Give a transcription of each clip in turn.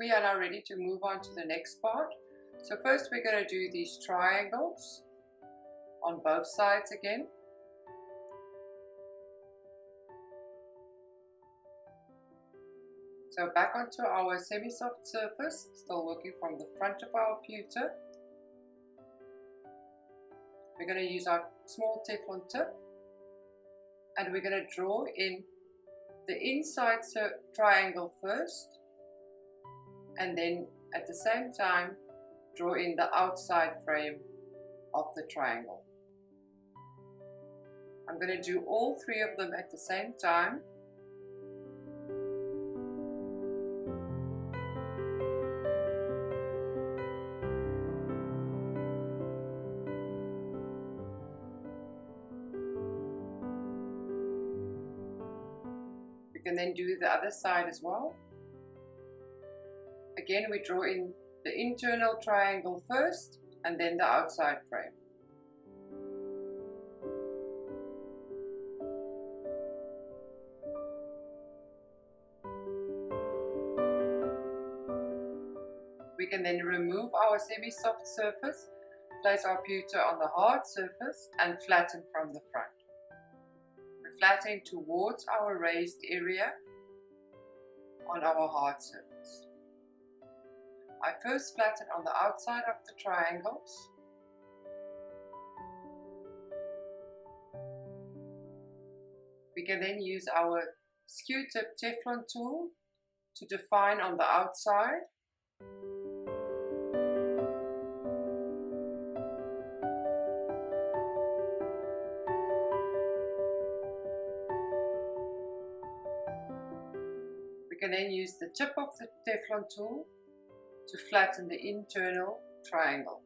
We are now ready to move on to the next part. So first we're going to do these triangles on both sides again. So back onto our semi-soft surface, still working from the front of our pewter. We're going to use our small Teflon tip and we're going to draw in the inside triangle first, and then at the same time draw in the outside frame of the triangle. I'm going to do all three of them at the same time. We can then do the other side as well. Again, we draw in the internal triangle first and then the outside frame. We can then remove our semi-soft surface, place our pewter on the hard surface and flatten from the front. We're flattening towards our raised area on our hard surface. I first flatten on the outside of the triangles. We can then use our skew tip Teflon tool to define on the outside. We can then use the tip of the Teflon tool to flatten the internal triangle.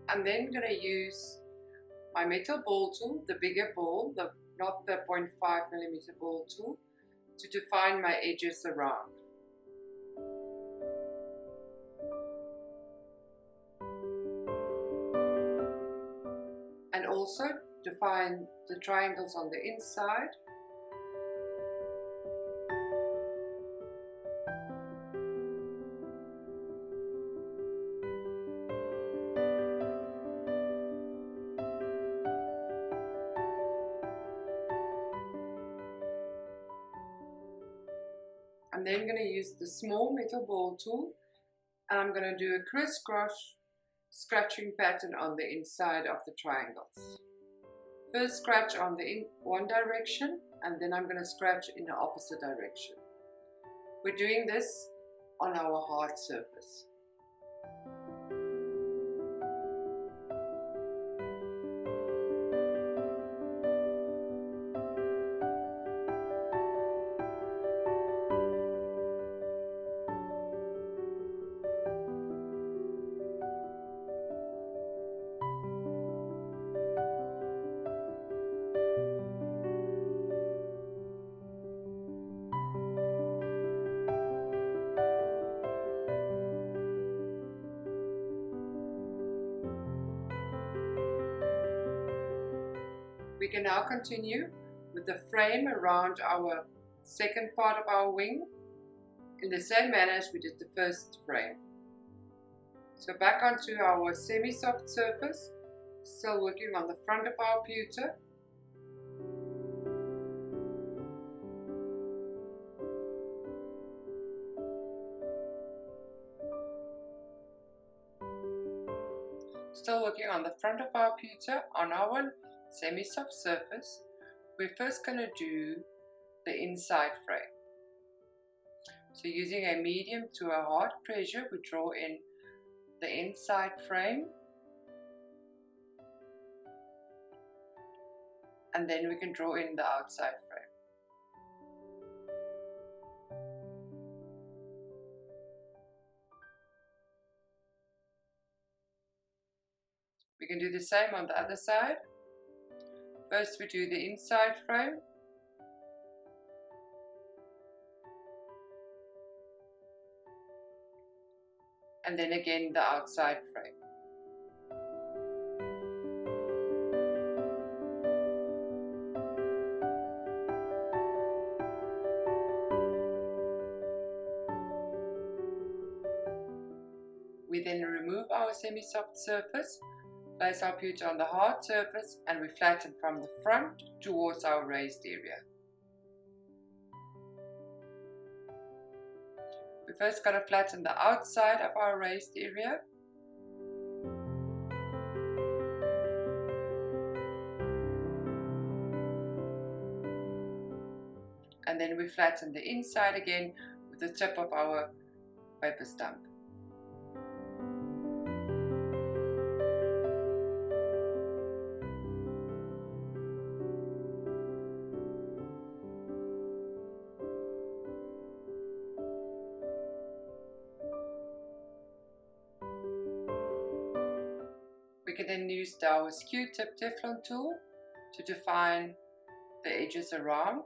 I'm then going to use my metal ball tool, the bigger ball, not the 0.5 millimeter ball tool, to define my edges around. And also define the triangles on the inside. I'm then going to use the small metal ball tool and I'm going to do a crisscross scratching pattern on the inside of the triangles. First scratch on the one direction and then I'm going to scratch in the opposite direction. We're doing this on our hard surface. We can now continue with the frame around our second part of our wing in the same manner as we did the first frame. So back onto our semi-soft surface, still working on the front of our pewter. Still working on the front of our pewter on our semi-soft surface. We're first going to do the inside frame. So using a medium to a hard pressure, we draw in the inside frame. and then we can draw in the outside frame. We can do the same on the other side. First we do the inside frame. And then again the outside frame. We then remove our semi-soft surface, place our pewter on the hard surface, and we flatten from the front towards our raised area. We first got to flatten the outside of our raised area. And then we flatten the inside again with the tip of our paper stump. We can then use our skew tip Teflon tool to define the edges around.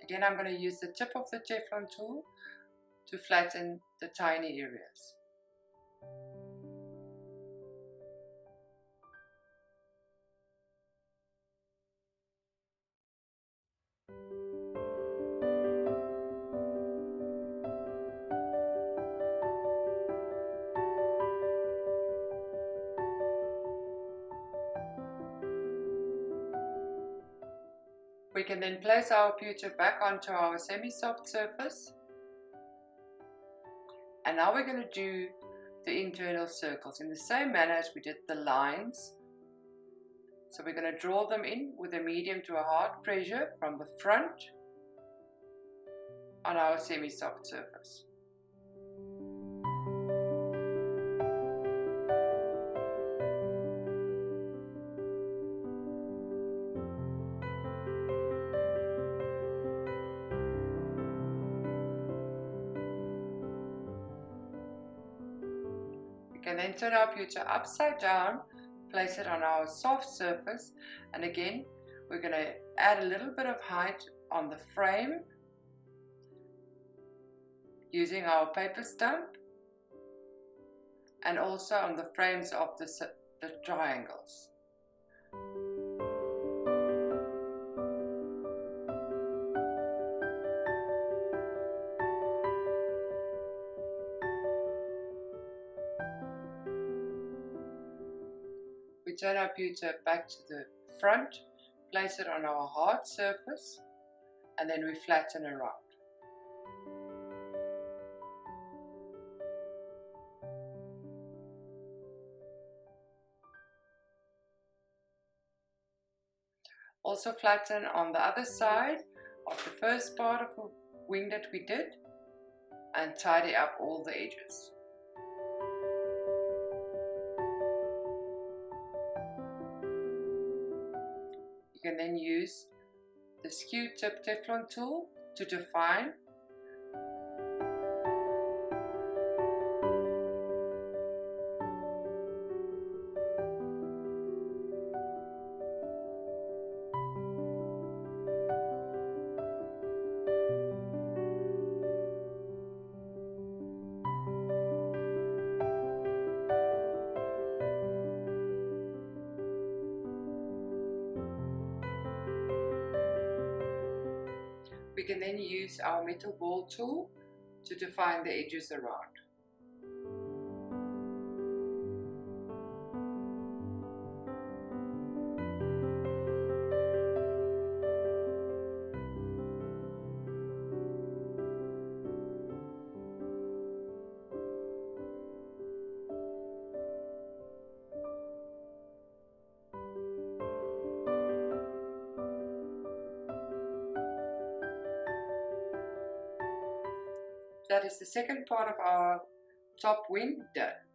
Again, I'm going to use the tip of the Teflon tool to flatten the tiny areas. We can then place our pewter back onto our semi-soft surface. And now we're going to do the internal circles in the same manner as we did the lines. So we're going to draw them in with a medium to a hard pressure from the front on our semi-soft surface. We can then turn our pewter upside down, place it on our soft surface, and again we're going to add a little bit of height on the frame using our paper stump, and also on the frames of the triangles. We turn our pewter back to the front, place it on our hard surface, and then we flatten around. Also flatten on the other side of the first part of the wing that we did, and tidy up all the edges. You can then use the skew tip Teflon tool to define. We can then use our metal ball tool to define the edges around. That is the second part of our top wing done.